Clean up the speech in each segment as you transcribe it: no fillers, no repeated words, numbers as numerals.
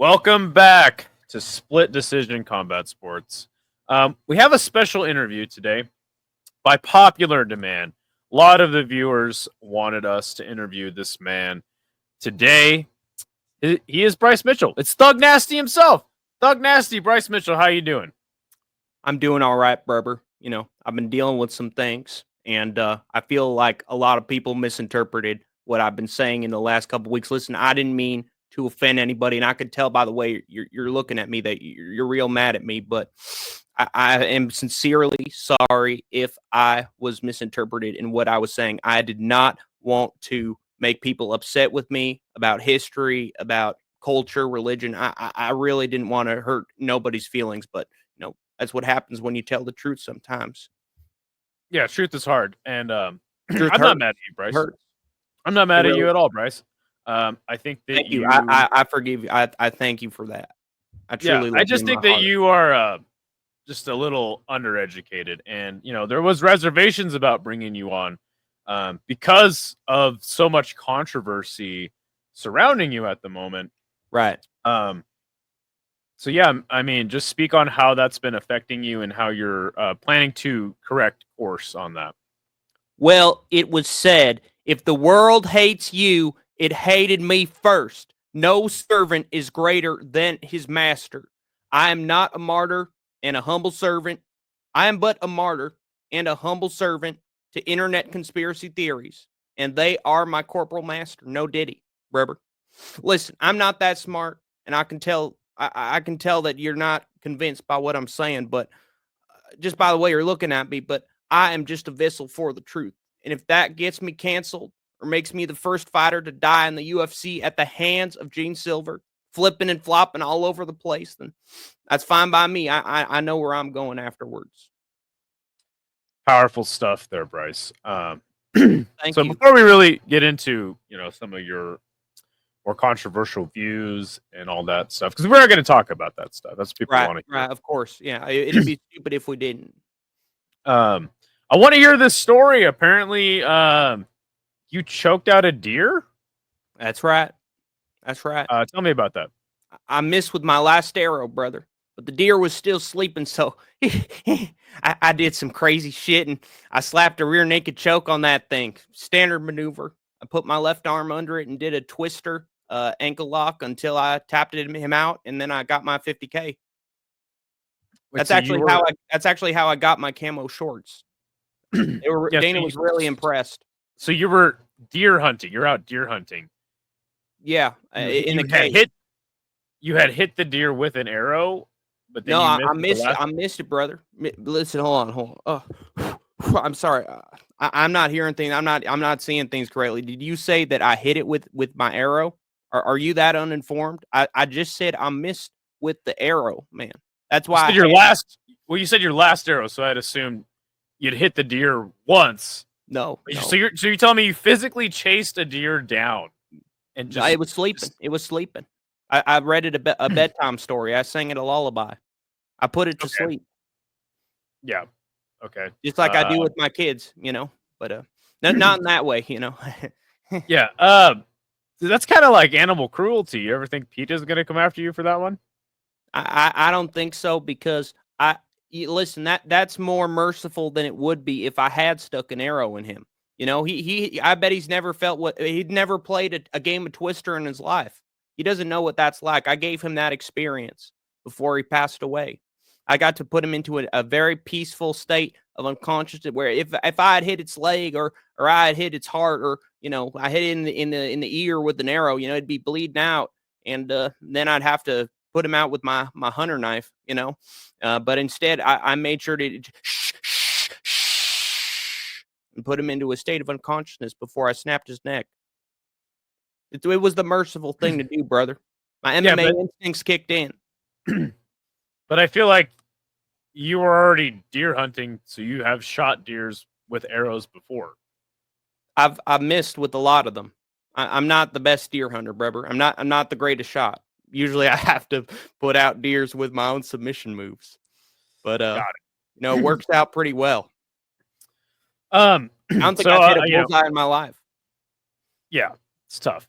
Welcome back to Split Decision Combat Sports. We have a special interview today by popular demand. A lot of the viewers wanted us to interview this man today. He is Bryce Mitchell. It's Thug Nasty himself. Thug Nasty, Bryce Mitchell. How you doing? I'm doing all right, Berber. You know, I've been dealing with some things, and I feel like a lot of people misinterpreted what I've been saying in the last couple weeks. Listen, I didn't mean to offend anybody, and I could tell by the way you're looking at me that you're real mad at me, but I am sincerely sorry if I was misinterpreted in what I was saying. I did not want to make people upset with me about history, about culture, religion. I really didn't want to hurt nobody's feelings, but that's what happens when you tell the truth sometimes. Yeah, truth is hard, and I'm Truth not hurts. mad at you, Bryce. Hurts. I'm not mad at you at all, Bryce. I think that Thank you. I forgive you. I thank you for that. I truly love I just you in think my that heart. you are just a little undereducated, and there was reservations about bringing you on because of so much controversy surrounding you at the moment. Right. So yeah, I mean, just speak on how that's been affecting you and how you're planning to correct course on that. Well, it was said, if the world hates you, it hated me first. No servant is greater than his master. I am not a martyr and a humble servant. I am but a martyr and a humble servant to internet conspiracy theories, and they are my corporal master. No diddy, Berber. Listen, I'm not that smart, and I can tell that you're not convinced by what I'm saying, but just by the way you're looking at me, but I am just a vessel for the truth. And if that gets me canceled or makes me the first fighter to die in the UFC at the hands of Gene Silver, flipping and flopping all over the place, then that's fine by me. I know where I'm going afterwards. Powerful stuff there, Bryce. Thank so you. before we really get into some of your more controversial views and all that stuff, because we're not going to talk about that stuff. That's what people want to hear. Right, of course. Yeah, it'd be stupid if we didn't. I want to hear this story. Apparently, you choked out a deer. That's right. That's right. Tell me about that. I missed with my last arrow, brother, but the deer was still sleeping, so I did some crazy shit, and I slapped a rear naked choke on that thing. Standard maneuver. I put my left arm under it and did a twister ankle lock until I tapped him out, and then I got my 50K. That's actually how I got my camo shorts. Dana was really impressed. So you were deer hunting. You're out deer hunting. Yeah, you had hit the deer with an arrow, but then I missed it, brother. Listen, hold on. Oh, I'm sorry. I'm not hearing things. I'm not seeing things correctly. Did you say that I hit it with my arrow? Are you that uninformed? I just said I missed with the arrow, man. That's why you said your last arrow, so I'd assume you'd hit the deer once. No. So you're telling me you physically chased a deer down and just it was sleeping. It was sleeping. I read it a bedtime story. I sang it a lullaby. I put it to sleep. Yeah. Okay. Just like I do with my kids, but not in that way, Yeah. That's kind of like animal cruelty. You ever think PETA's going to come after you for that one? I don't think so, because listen, that's more merciful than it would be if I had stuck an arrow in him. I bet he's never felt he'd never played a game of Twister in his life. He doesn't know what that's like. I gave him that experience before he passed away. I got to put him into a very peaceful state of unconsciousness, where if I had hit its leg or I had hit its heart, or I hit it in the ear with an arrow, it'd be bleeding out, and then I'd have to put him out with my hunter knife, but instead I made sure to and put him into a state of unconsciousness before I snapped his neck. It was the merciful thing to do, brother. My MMA instincts kicked in. But I feel like you were already deer hunting, so you have shot deers with arrows before. I've missed with a lot of them. I'm not the best deer hunter, brother. I'm not the greatest shot. Usually I have to put out deers with my own submission moves. But it works out pretty well. I don't think I've hit a bullseye in my life. Yeah, it's tough.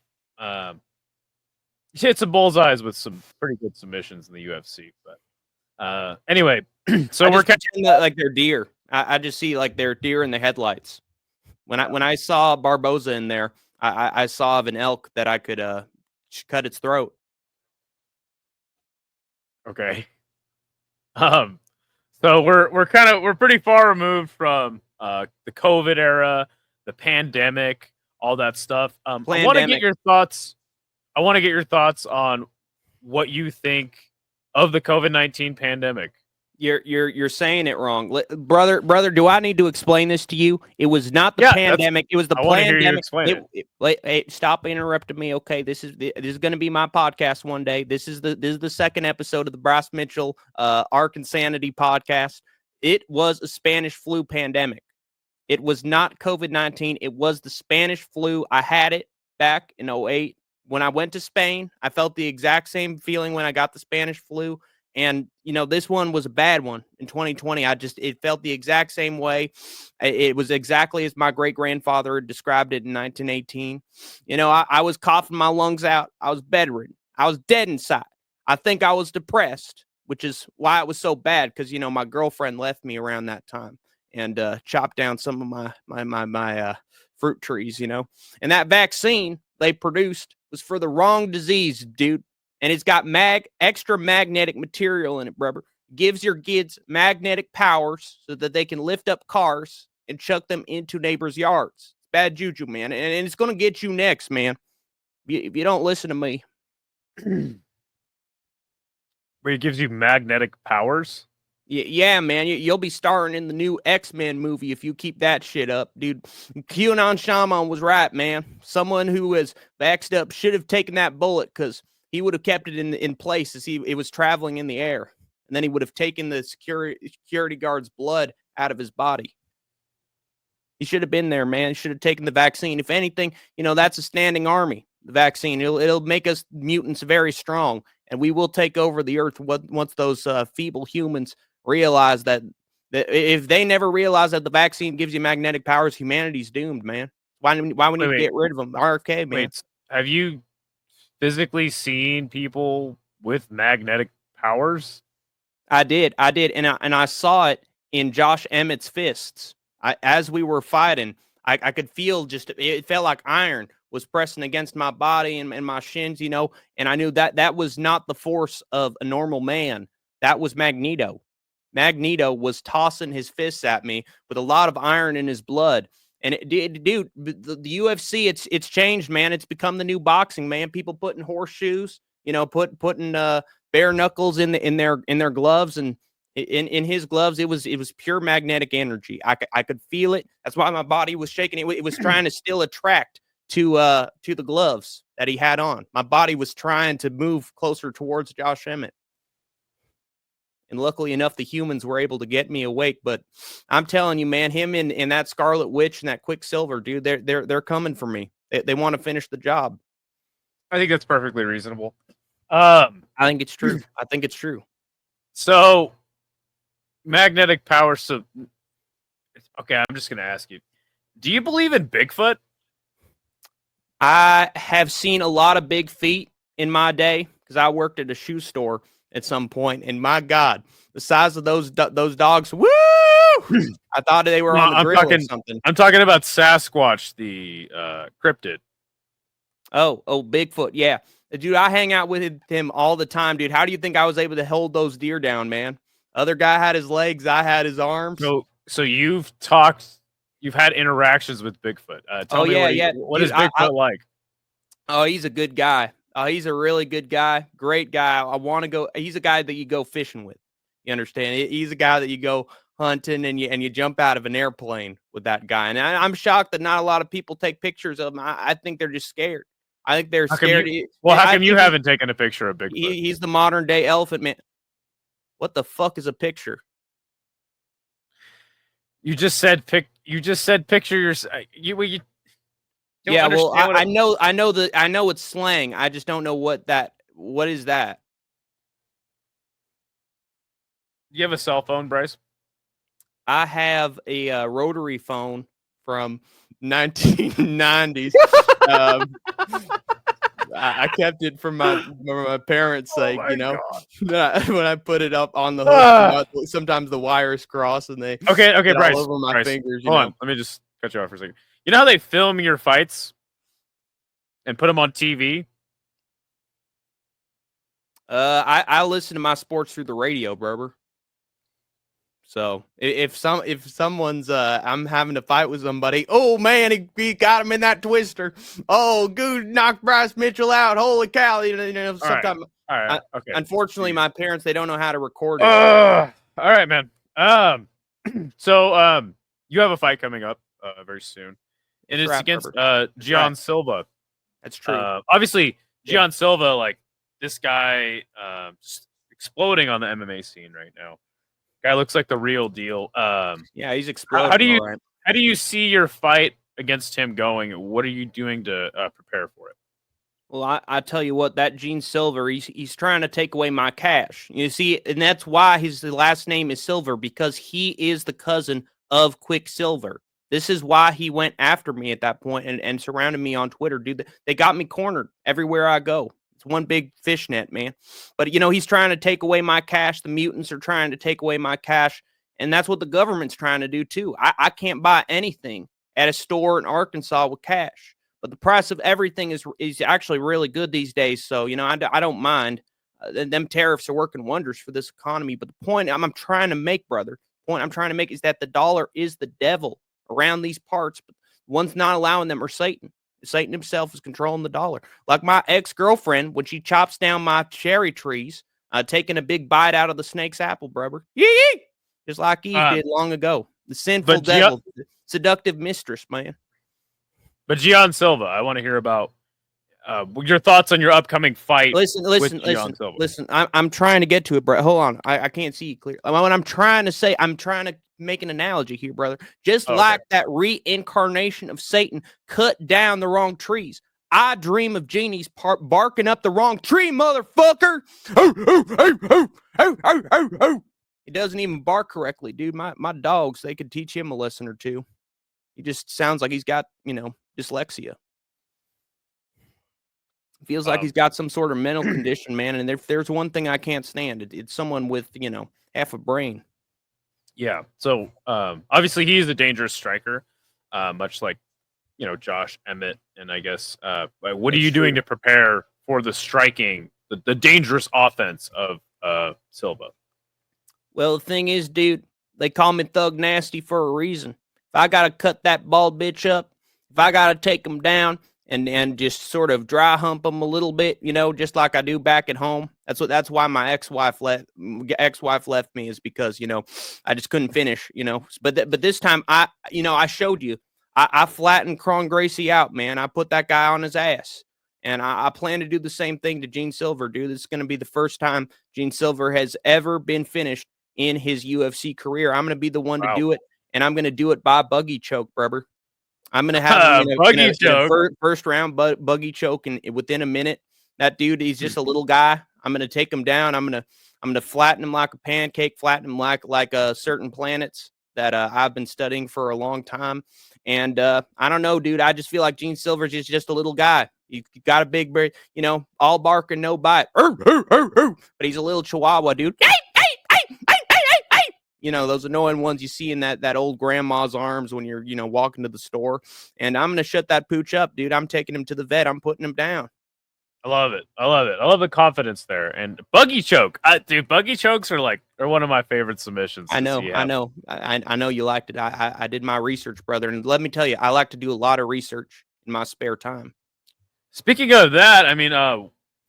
hit some bullseyes with some pretty good submissions in the UFC. But anyway, so I we're just pretend that, like they're deer. I just see like they're deer in the headlights. When I saw Barboza in there, I saw of an elk that I could cut its throat. okay. So we're pretty far removed from the COVID era, the pandemic, all that stuff. I want to get Plandemic. your thoughts. I want to get your thoughts on what you think of the COVID-19 pandemic. You're saying it wrong, brother. Do I need to explain this to you? It was not the Yeah, pandemic. It was the I want to hear you plandemic. explain it. Hey, stop interrupting me. Okay, this is going to be my podcast one day. This is the second episode of the Bryce Mitchell Ark Insanity podcast. It was a Spanish flu pandemic. It was not COVID-19. It was the Spanish flu. I had it back in 2008 when I went to Spain. I felt the exact same feeling when I got the Spanish flu. And, this one was a bad one in 2020. It felt the exact same way. It was exactly as my great grandfather had described it in 1918. I was coughing my lungs out. I was bedridden. I was dead inside. I think I was depressed, which is why it was so bad. Cause my girlfriend left me around that time and chopped down some of my fruit trees, and that vaccine they produced was for the wrong disease, dude. And it's got extra magnetic material in it, brother. Gives your kids magnetic powers so that they can lift up cars and chuck them into neighbors' yards. It's bad juju, man. And it's going to get you next, man. If you don't listen to me. Where it gives you magnetic powers? Yeah, man. You'll be starring in the new X-Men movie if you keep that shit up, dude. QAnon Shaman was right, man. Someone who was vaxxed up should have taken that bullet because he would have kept it in place as it was traveling in the air. And then he would have taken the security guard's blood out of his body. He should have been there, man. He should have taken the vaccine. If anything, that's a standing army, the vaccine. It'll make us mutants very strong. And we will take over the earth once those feeble humans realize that if they never realize that the vaccine gives you magnetic powers, humanity's doomed, man. Why we need to get rid of them? RFK, man. Wait, have you physically seen people with magnetic powers? I did, and I saw it in Josh Emmett's fists. As we were fighting, I could feel it felt like iron was pressing against my body and my shins, and I knew that was not the force of a normal man. That was Magneto. Magneto was tossing his fists at me with a lot of iron in his blood. And dude, the UFC, it's changed, man. It's become the new boxing, man. People putting horseshoes, putting bare knuckles in their gloves, and in his gloves, it was pure magnetic energy. I could feel it. That's why my body was shaking. It was trying to still attract to the gloves that he had on. My body was trying to move closer towards Josh Emmett. And luckily enough, the humans were able to get me awake. But I'm telling you, man, him and that Scarlet Witch and that Quicksilver, dude, they're coming for me. They want to finish the job. I think that's perfectly reasonable. I think it's true. I think it's true. So, magnetic power. So, okay, I'm just going to ask you: do you believe in Bigfoot? I have seen a lot of big feet in my day because I worked at a shoe store at some point, and my God, the size of those dogs, woo! I thought they were on the grill or something. I'm talking about Sasquatch, the cryptid. Oh, Bigfoot, yeah. Dude, I hang out with him all the time, dude. How do you think I was able to hold those deer down, man? Other guy had his legs, I had his arms. So you've had interactions with Bigfoot. Tell me what dude, is Bigfoot like? Oh, he's a good guy. He's a really good guy, great guy. I want to go. He's a guy that you go fishing with. You understand? He's a guy that you go hunting and you jump out of an airplane with that guy. And I'm shocked that not a lot of people take pictures of him. I think they're just scared. I think they're scared. How come you haven't taken a picture of Bigfoot? He's the modern day elephant man. What the fuck is a picture? You just said picture yourself. Yeah, well, I know it's slang. I just don't know what is that? You have a cell phone, Bryce? I have a rotary phone from 1990s. I kept it for my parents' Oh sake, my God. when I put it up on the hook, Ah. sometimes the wires cross and they Okay, get all Bryce. over my Bryce, fingers, hold on. Let me just cut you off for a second. You know how they film your fights and put them on TV? I listen to my sports through the radio, Berber. So if someone's I'm having to fight with somebody, oh man, he got him in that twister. Oh, dude, knocked Bryce Mitchell out. Holy cow! Sometimes, All right. Okay. unfortunately, my parents they don't know how to record it. All right, man. So you have a fight coming up very soon, and it's right, against Berber. Gian right. Silva. That's true. Obviously, Yeah. Gian Silva, like this guy, just exploding on the MMA scene right now. Guy looks like the real deal. Yeah, he's exploding. How do you see your fight against him going? What are you doing to prepare for it? Well, I tell you what, that Gene Silver, he's trying to take away my cash. You see, and that's why his last name is Silver, because he is the cousin of Quicksilver. This is why he went after me at that point and surrounded me on Twitter, dude. They got me cornered everywhere I go. It's one big fishnet, man. But, he's trying to take away my cash. The mutants are trying to take away my cash. And that's what the government's trying to do, too. I can't buy anything at a store in Arkansas with cash. But the price of everything is actually really good these days. So, I don't mind. Them tariffs are working wonders for this economy. But the point I'm trying to make, brother, is that the dollar is the devil around these parts. But one's not allowing them are Satan. Satan himself is controlling the dollar. Like my ex-girlfriend, when she chops down my cherry trees, taking a big bite out of the snake's apple, brother. Yee! Just like Eve did long ago. The sinful devil, the seductive mistress, man. But Gian Silva, I want to hear about your thoughts on your upcoming fight. Listen. I'm trying to get to it, bro. Hold on. I can't see you clear. What I'm trying to say, I'm trying to make an analogy here, brother. Just like that reincarnation of Satan cut down the wrong trees. I dream of genies barking up the wrong tree, motherfucker. He doesn't even bark correctly, dude. My dogs, they could teach him a lesson or two. He just sounds like he's got, dyslexia. Feels like he's got some sort of mental condition, man. And if there's one thing I can't stand, it's someone with, half a brain. Yeah. So obviously he's a dangerous striker, much like, Josh Emmett. And I guess what are you doing to prepare for the striking, the dangerous offense of Silva? Well, the thing is, dude, they call me Thug Nasty for a reason. If I got to cut that bald bitch up, if I got to take him down and just sort of dry hump him a little bit, just like I do back at home. That's why my ex-wife left me, is because, I just couldn't finish, but this time I showed you, I flattened Cron Gracie out, man. I put that guy on his ass. And I plan to do the same thing to Gene Silver, dude. This is going to be the first time Gene Silver has ever been finished in his UFC career. I'm going to be the one to do it, and I'm going to do it by buggy choke, brother. I'm going to have him in a first round buggy choke, and within a minute, that dude, he's just a little guy. I'm going to take him down. I'm going to flatten him like a pancake, flatten him like certain planets that I've been studying for a long time. And I don't know, dude. I just feel like Gene Silver's is just a little guy. You got a big bird, all bark and no bite. But he's a little chihuahua, dude. Those annoying ones you see in that old grandma's arms when you're, walking to the store. And I'm going to shut that pooch up, dude. I'm taking him to the vet. I'm putting him down. I love it. I love the confidence there. And buggy choke. Dude, buggy chokes are one of my favorite submissions. I know. I know you liked it. I did my research, brother. And let me tell you, I like to do a lot of research in my spare time. Speaking of that, I mean,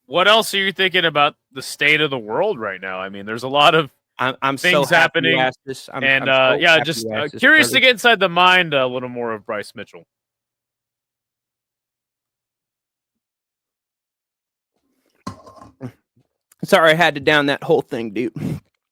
what else are you thinking about the state of the world right now? I mean, there's a lot of I'm things so happening. I'm just curious to get inside the mind a little more of Bryce Mitchell. Sorry, I had to down that whole thing, dude.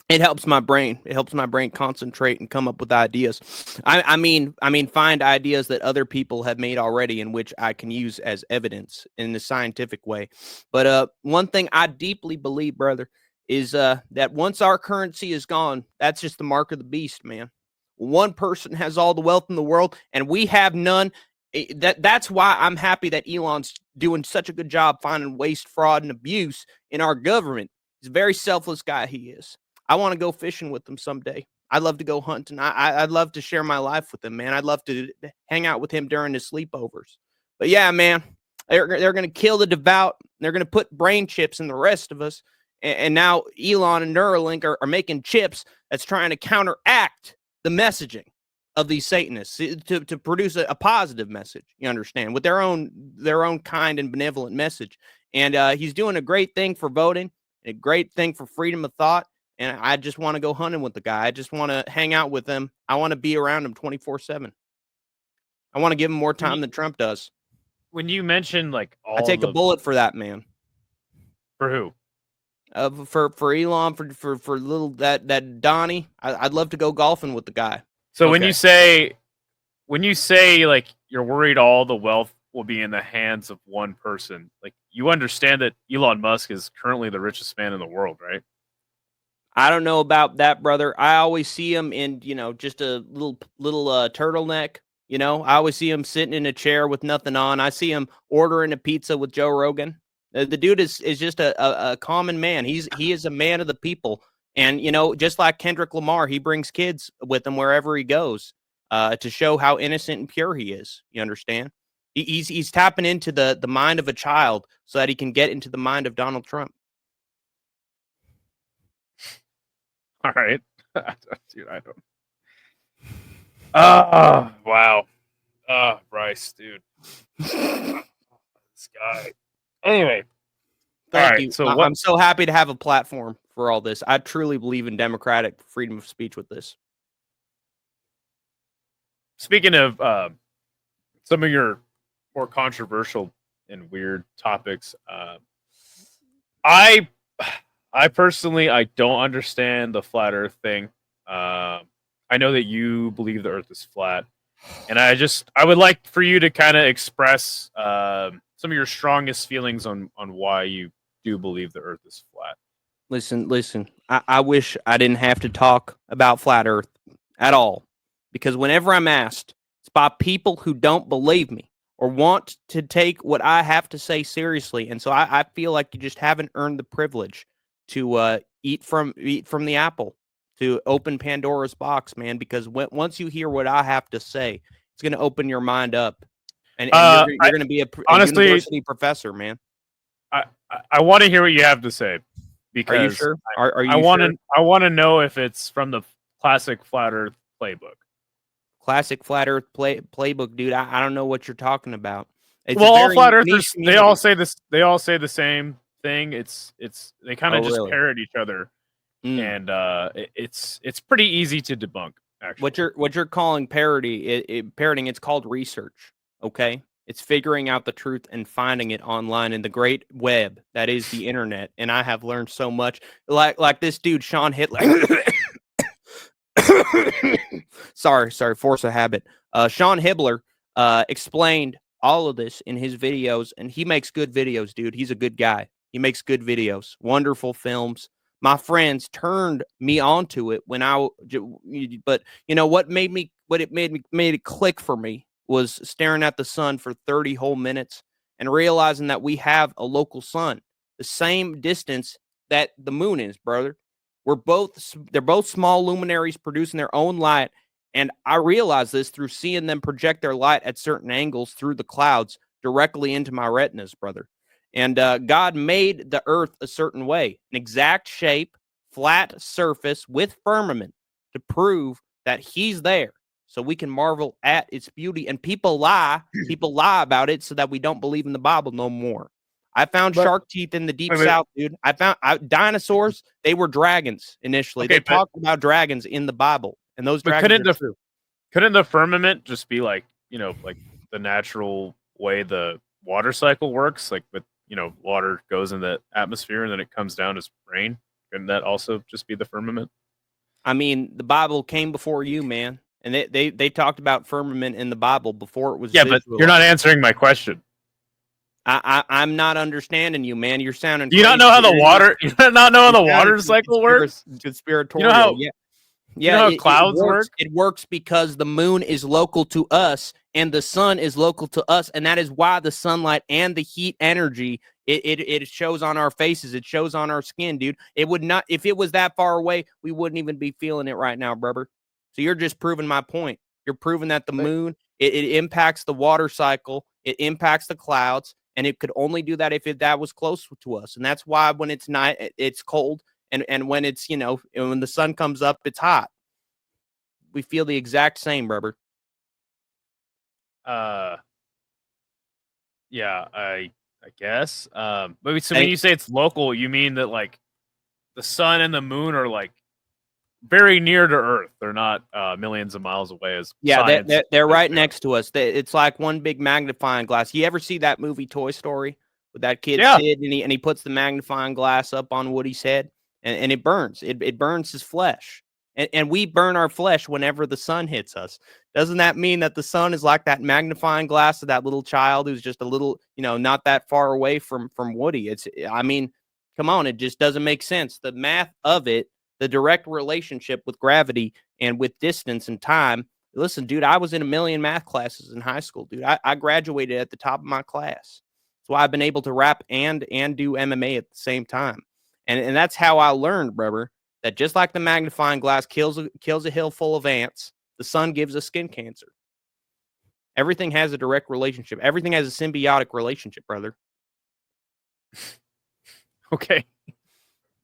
It helps my brain. It helps my brain concentrate and come up with ideas. I mean, find ideas that other people have made already, in which I can use as evidence in a scientific way. But one thing I deeply believe, brother, is that once our currency is gone, that's just the mark of the beast, man. One person has all the wealth in the world, and we have none. That's why I'm happy that Elon's doing such a good job finding waste, fraud, and abuse in our government. He's a very selfless guy. He is. I want to go fishing with him someday. I'd love to go hunting. I'd love to share my life with him, man. I'd love to hang out with him during his sleepovers. But yeah, man, they're going to kill the devout. They're going to put brain chips in the rest of us. And now Elon and Neuralink are making chips that's trying to counteract the messaging of these Satanists to produce a positive message, you understand, with their own kind and benevolent message. And he's doing a great thing for voting, a great thing for freedom of thought. And I just want to go hunting with the guy. I just want to hang out with him. I want to be around him 24/7. I want to give him more time than Trump does. When you mentioned like all I take a bullet for that man. For who? For Elon, for little that Donnie. I'd love to go golfing with the guy. So when you say like you're worried all the wealth will be in the hands of one person, like you understand that Elon Musk is currently the richest man in the world, right? I don't know about that, brother. I always see him in, just a little turtleneck. I always see him sitting in a chair with nothing on. I see him ordering a pizza with Joe Rogan. The dude is just a common man. He is a man of the people. And, just like Kendrick Lamar, he brings kids with him wherever he goes to show how innocent and pure he is. You understand? He's tapping into the mind of a child so that he can get into the mind of Donald Trump. All right. Dude, I don't. Oh, wow. Bryce, dude. This guy. Anyway. Thank you. So I'm so happy to have a platform for all this. I truly believe in democratic freedom of speech with this. Speaking of some of your more controversial and weird topics, I personally, I don't understand the flat Earth thing. I know that you believe the Earth is flat, and I would like for you to kind of express some of your strongest feelings on why you do believe the Earth is flat. Listen. I wish I didn't have to talk about flat Earth at all, because whenever I'm asked, it's by people who don't believe me or want to take what I have to say seriously, and so I feel like you just haven't earned the privilege to eat from the apple, to open Pandora's box, man. Because once you hear what I have to say, it's going to open your mind up, and you're going to be a university professor, man. I want to hear what you have to say, because are you sure? Are you I want to know if it's from the classic flat Earth playbook. Classic flat Earth playbook, dude. I don't know what you're talking about. It's all flat earthers, they all say this. They all say the same thing. It's they kind of just parrot each other, and it's pretty easy to debunk. Actually, what you're calling parroting, it's called research. Okay, it's figuring out the truth and finding it online in the great web that is the internet. And I have learned so much. Like this dude, Sean Hitler. sorry, force of habit. Sean Hibbler explained all of this in his videos, and he makes good videos, dude. He's a good guy. He makes good videos, wonderful films. My friends turned me onto it but what made it click for me was staring at the sun for 30 whole minutes and realizing that we have a local sun, the same distance that the moon is, brother. They're both small luminaries producing their own light. And I realized this through seeing them project their light at certain angles through the clouds directly into my retinas, brother. And God made the earth a certain way, an exact shape, flat surface with firmament to prove that he's there so we can marvel at its beauty. And people lie about it so that we don't believe in the Bible no more. I found shark teeth in the deep south, dude. I found dinosaurs. They were dragons initially. Okay, they talked about dragons in the Bible, and those dragons are true. Couldn't the firmament just be like the natural way the water cycle works? Like with water goes in the atmosphere and then it comes down as rain. Couldn't that also just be the firmament? I mean, the Bible came before you, man, and they talked about firmament in the Bible before it was. Yeah, but you're not answering my question. I'm not understanding you, man. You're sounding. Do you not know how the water? You not know how the water cycle works? Conspiratorial. You know how clouds work? It works because the moon is local to us, and the sun is local to us, and that is why the sunlight and the heat energy it shows on our faces, it shows on our skin, dude. It would not, if it was that far away, we wouldn't even be feeling it right now, brother. So you're just proving my point. You're proving that the moon it impacts the water cycle, it impacts the clouds, and it could only do that if that was close to us. And that's why when it's night, it's cold, and when it's when the sun comes up, it's hot. We feel the exact same, brother. Yeah, I guess. But so when you say it's local, you mean that like the sun and the moon are like very near to Earth. They're not millions of miles away. As they're right next to us. It's like one big magnifying glass. You ever see that movie Toy Story with that kid Sid, and he puts the magnifying glass up on Woody's head, and it burns. It burns his flesh. And we burn our flesh whenever the sun hits us. Doesn't that mean that the sun is like that magnifying glass of that little child who's just a little, not that far away from Woody? I mean, come on, it just doesn't make sense. The math of it, the direct relationship with gravity and with distance and time. Listen, dude, I was in a million math classes in high school, dude. I graduated at the top of my class. That's why I've been able to rap and do MMA at the same time. And that's how I learned, brother, that just like the magnifying glass kills a hill full of ants, the sun gives us skin cancer. Everything has a direct relationship. Everything has a symbiotic relationship, brother. Okay.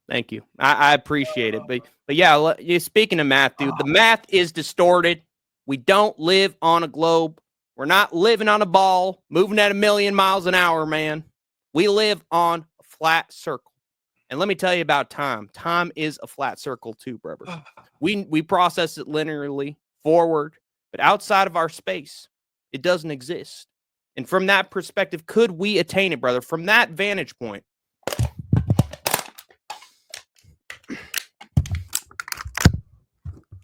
Thank you. I appreciate it. But yeah, speaking of math, dude, the math is distorted. We don't live on a globe. We're not living on a ball, moving at 1,000,000 miles an hour, man. We live on a flat circle. And let me tell you about time. Time is a flat circle too, brother. We process it linearly forward, but outside of our space, it doesn't exist. And from that perspective, could we attain it, brother? From that vantage point,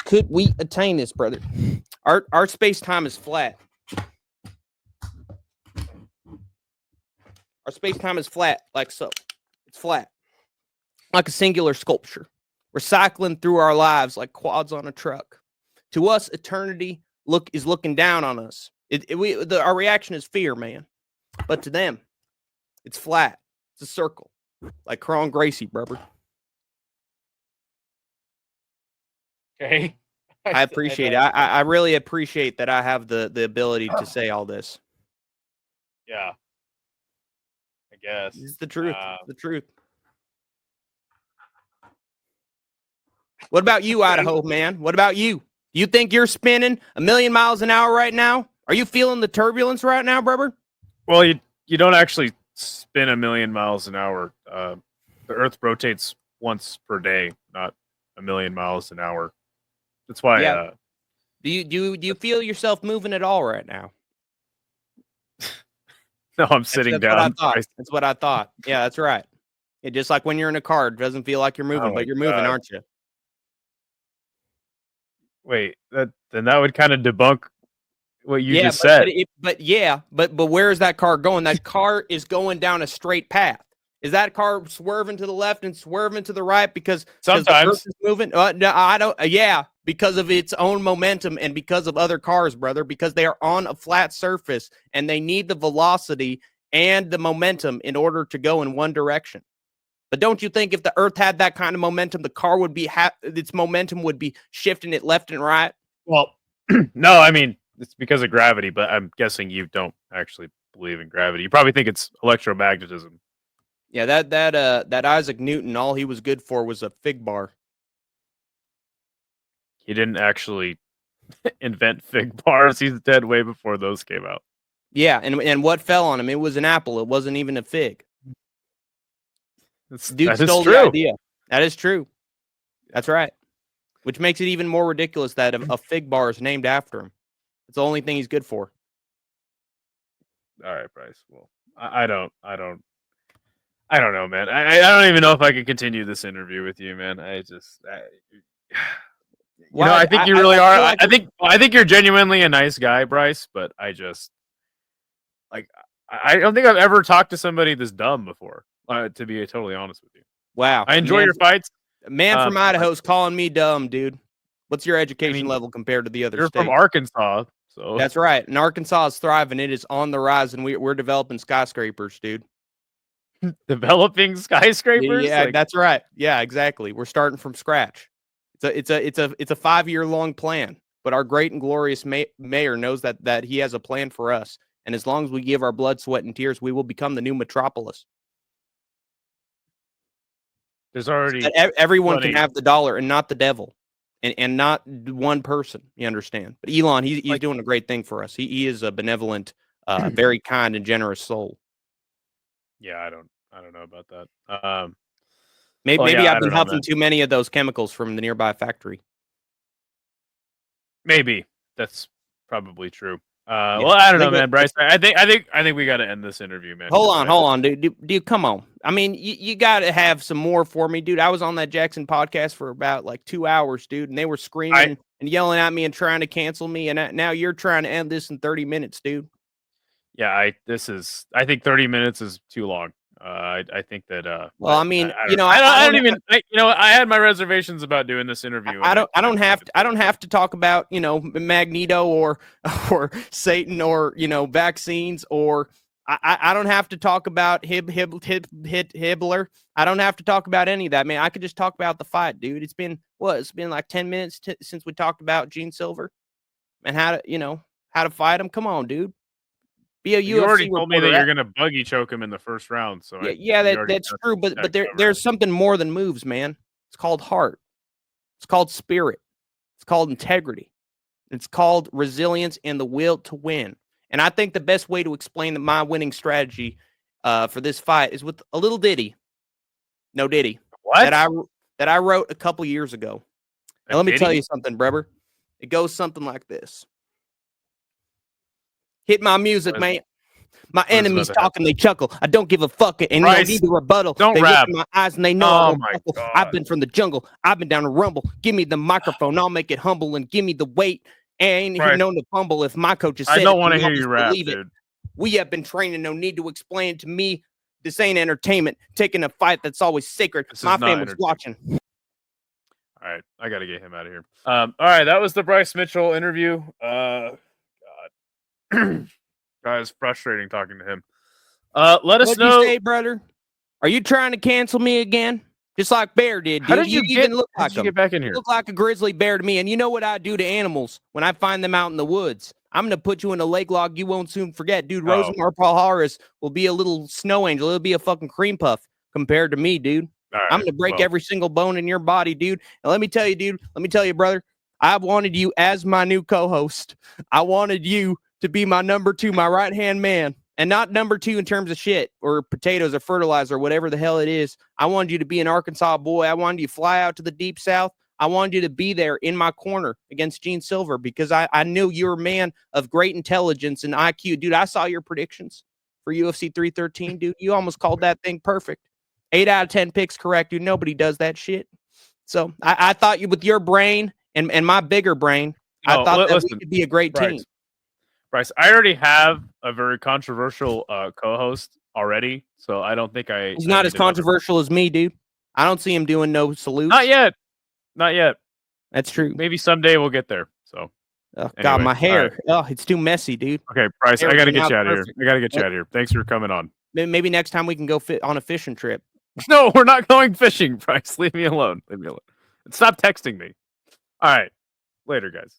could we attain this, brother? Our space-time is flat. Our space-time is flat, like so. It's flat. Like a singular sculpture. We're cycling through our lives like quads on a truck. To us, eternity is looking down on us. Our reaction is fear, man. But to them, it's flat. It's a circle. Like Cron Gracie, brother. Okay. I appreciate it. I really appreciate that I have the ability to say all this. Yeah. I guess. It's the truth. The truth. What about you, Idaho, man? What about you? Do you think you're spinning 1,000,000 miles an hour right now? Are you feeling the turbulence right now, brother? Well, you don't actually spin 1,000,000 miles an hour. The Earth rotates once per day, not 1,000,000 miles an hour. That's why. Yeah. Do you feel yourself moving at all right now? No, I'm sitting down. That's what I thought. Yeah, that's right. Just like when you're in a car, it doesn't feel like you're moving, but you're moving, aren't you? Wait, then that would kind of debunk what you just said. But where is that car going? That car is going down a straight path. Is that car swerving to the left and swerving to the right because sometimes the Earth is moving? No, I don't. Yeah, because of its own momentum and because of other cars, brother. Because they are on a flat surface and they need the velocity and the momentum in order to go in one direction. But don't you think if the Earth had that kind of momentum, the car would be its momentum would be shifting it left and right? Well, no, I mean it's because of gravity, but I'm guessing you don't actually believe in gravity. You probably think it's electromagnetism. Yeah, that Isaac Newton, all he was good for was a fig bar. He didn't actually invent fig bars. He's dead way before those came out. Yeah, and what fell on him? It was an apple. It wasn't even a fig. Dude stole the idea. That is true. That's right. Which makes it even more ridiculous that a fig bar is named after him. It's the only thing he's good for. All right, Bryce. Well, I don't know, man. I don't even know if I can continue this interview with you, man. I think you really are. Like I think you're genuinely a nice guy, Bryce. But I don't think I've ever talked to somebody this dumb before. To be totally honest with you. Wow. I enjoy your fights. Man from Idaho's calling me dumb, dude. What's your education level compared to the other states? You're from Arkansas, So That's right. And Arkansas is thriving. It is on the rise, and we're developing skyscrapers, dude. developing skyscrapers. Yeah, Like, that's right. Yeah, exactly. We're starting from scratch. It's a 5-year long plan. But our great and glorious mayor knows that he has a plan for us. And as long as we give our blood, sweat, and tears, we will become the new metropolis. there's already Everyone can plenty. have the dollar and not the devil, and not one person. You understand? But Elon, he's Like- doing a great thing for us. He is a benevolent, very kind and generous soul. Yeah, I don't know about that. Maybe, Well, maybe yeah, I I've been don't know, huffing man. too many of those chemicals from the nearby factory. Maybe that's probably true. Yeah. Well, I don't know, Like, man, Bryce. I think we got to end this interview, man. hold because on, dude. Come on. I mean, you got to have some more for me, dude. I was on that Jackson podcast for about like 2 hours, dude, and they were screaming and yelling at me and trying to cancel me. And now you're trying to end this in 30 minutes, dude. Yeah, I think 30 minutes is too long. I think that. Well, I mean, I don't even. I had my reservations about doing this interview. I don't have to talk about, Magneto or Satan or, vaccines, or I don't have to talk about Hibbler. I don't have to talk about any of that, man. I could just talk about the fight, dude. It's been like 10 minutes since we talked about Gene Silver and how to fight him. Come on, dude. Be a You UFC already told me that reporter. you're gonna buggy choke him in the first round. So That's true. But there's something more than moves, man. It's called heart. It's called spirit. It's called integrity. It's called resilience and the will to win. And I think the best way to explain my winning strategy for this fight is with a little ditty. No ditty. What? That I wrote a couple years ago. And let me tell you something, brother. It goes something like this. Hit my music, man. My enemies talking, they chuckle. I don't give a fuck, and they don't need a rebuttal. Don't they rap. Look in my eyes and they know I won't buckle. I've been from the jungle. I've been down to rumble. Give me the microphone. I'll make it humble and give me the weight. Ain't here known to fumble. If my coach has said I don't want to hear you rap, dude. It. We have been training. No need to explain to me. This ain't entertainment. Taking a fight that's always sacred. My family's watching. All right, I got to get him out of here. All right, that was the Bryce Mitchell interview. God, guys, frustrating talking to him. Let us know. What'd you say, brother? Are you trying to cancel me again? Just like Bear did. How did you get back in here? You look like a grizzly bear to me. And you know what I do to animals when I find them out in the woods? I'm going to put you in a lake log you won't soon forget. Dude, Rosemar Palhares will be a little snow angel. It'll be a fucking cream puff compared to me, dude. Right, I'm going to break every single bone in your body, dude. And let me tell you, dude. Let me tell you, brother. I wanted you as my new co-host. I wanted you to be my number 2, my right-hand man. And not number 2 in terms of shit or potatoes or fertilizer or whatever the hell it is. I wanted you to be an Arkansas boy. I wanted you to fly out to the deep south. I wanted you to be there in my corner against Gene Silver because I knew you were a man of great intelligence and IQ. Dude, I saw your predictions for UFC 313, dude. You almost called that thing perfect. 8 out of 10 picks correct, dude. Nobody does that shit. So I thought you, with your brain and my bigger brain, I thought that we could be a great team. Bryce, I already have a very controversial co-host already, so I don't think He's not as controversial as me, dude. I don't see him doing no salutes. Not yet. That's true. Maybe someday we'll get there. So, anyway, God, my hair. Right. Oh, it's too messy, dude. Okay, Bryce, I got to get you out of here. Thanks for coming on. Maybe next time we can go on a fishing trip. No, we're not going fishing, Bryce. Leave me alone. Stop texting me. All right. Later, guys.